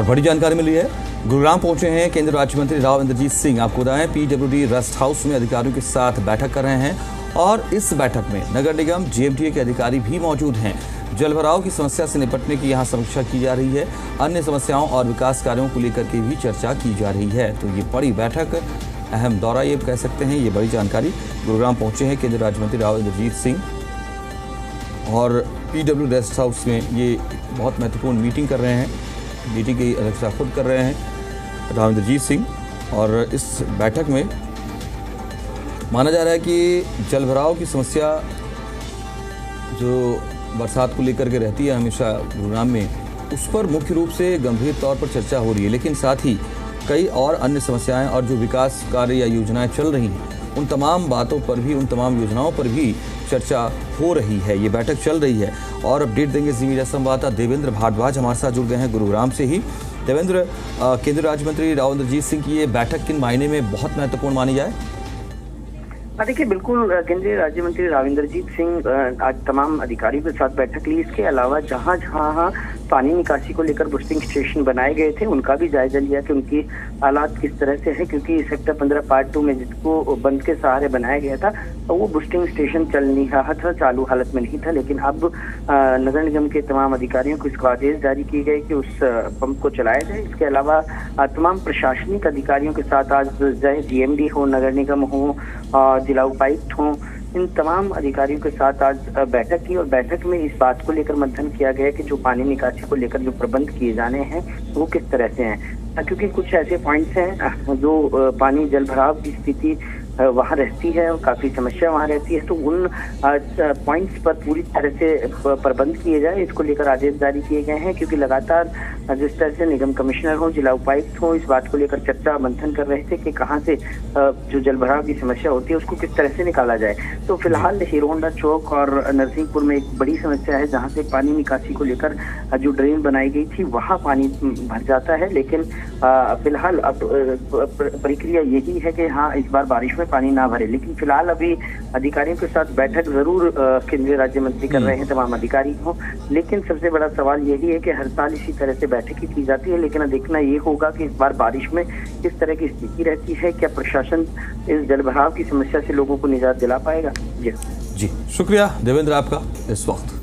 और बड़ी जानकारी मिली है, गुरुग्राम पहुंचे हैं केंद्रीय राज्य मंत्री राव इंद्रजीत सिंह। आपको बताएं, पीडब्ल्यूडी रेस्ट हाउस में अधिकारियों के साथ बैठक कर रहे हैं और इस बैठक में नगर निगम जेएमडीए के अधिकारी भी मौजूद हैं। जलभराव की समस्या से निपटने की यहां समीक्षा की जा रही है। अन्य समस्याओं और विकास कार्यों को लेकर के भी चर्चा की जा रही है। तो ये बड़ी बैठक, अहम दौरा ये कह सकते हैं, ये बड़ी जानकारी। गुरुग्राम पहुंचे हैं केंद्रीय राज्य मंत्री राव इंद्रजीत सिंह और पीडब्ल्यू रेस्ट हाउस में ये बहुत महत्वपूर्ण मीटिंग कर रहे हैं। मीटिंग की अध्यक्षता खुद कर रहे हैं राव इंद्रजीत सिंह। और इस बैठक में माना जा रहा है कि जलभराव की समस्या जो बरसात को लेकर के रहती है हमेशा गुरुग्राम में, उस पर मुख्य रूप से गंभीर तौर पर चर्चा हो रही है। लेकिन साथ ही कई और अन्य समस्याएं और जो विकास कार्य या योजनाएं चल रही हैं, उन तमाम बातों पर भी, उन तमाम योजनाओं पर भी चर्चा हो रही है। ये बैठक चल रही है और अपडेट देंगे जी मीडिया संवाददाता देवेंद्र भारद्वाज हमारे साथ जुड़ गए हैं गुरुग्राम से ही। देवेंद्र, केंद्रीय राज्य मंत्री राव इंद्रजीत सिंह की ये बैठक किन मायने में बहुत महत्वपूर्ण मानी जाए? देखिए, बिल्कुल केंद्रीय राज्य मंत्री राव इंद्रजीत सिंह आज तमाम अधिकारियों के साथ बैठक ली। इसके अलावा जहां जहां पानी निकासी को लेकर बुस्टिंग स्टेशन बनाए गए थे, उनका भी जायजा लिया कि उनकी हालात किस तरह से है, क्योंकि सेक्टर 15 पार्ट 2 में जिसको बंद के सहारे बनाया गया था, तो वो बुस्टिंग स्टेशन चल नहीं रहा था, चालू हालत में नहीं था। लेकिन अब नगर निगम के तमाम अधिकारियों को इसको आदेश जारी किए गए कि उस पंप को चलाया जाए। इसके अलावा तमाम प्रशासनिक अधिकारियों के साथ आज चाहे जीएमडी हो, नगर निगम हो, जिला उपायुक्त हो, इन तमाम अधिकारियों के साथ आज बैठक की और बैठक में इस बात को लेकर मंथन किया गया कि जो पानी निकासी को लेकर जो प्रबंध किए जाने हैं वो किस तरह से हैं, क्योंकि कुछ ऐसे पॉइंट्स हैं जो पानी जल भराव की स्थिति वहाँ रहती है और काफी समस्या वहाँ रहती है। तो उन पॉइंट्स पर पूरी तरह से प्रबंध किए जाए, इसको लेकर आदेश जारी किए गए हैं। क्योंकि लगातार जिस तरह से निगम कमिश्नर हो, जिला उपायुक्त हो, इस बात को लेकर चर्चा मंथन कर रहे थे कि कहाँ से जो जलभराव की समस्या होती है उसको किस तरह से निकाला जाए। तो फिलहाल हीरो होंडा चौक और नरसिंहपुर में एक बड़ी समस्या है, जहाँ से पानी निकासी को लेकर जो ड्रेन बनाई गई थी वहाँ पानी भर जाता है। लेकिन फिलहाल अब प्रक्रिया यही है कि हाँ, इस बार बारिश में पानी ना भरे। लेकिन फिलहाल अभी अधिकारियों के साथ बैठक जरूर केंद्रीय राज्य मंत्री कर रहे हैं, तमाम अधिकारी हो। लेकिन सबसे बड़ा सवाल यही है कि हर साल इसी तरह से बैठकें की जाती है, लेकिन देखना ये होगा कि इस बार बारिश में किस तरह की स्थिति रहती है, क्या प्रशासन इस जलभराव की समस्या से लोगों को निजात दिला पाएगा। जी, शुक्रिया देवेंद्र आपका इस वक्त।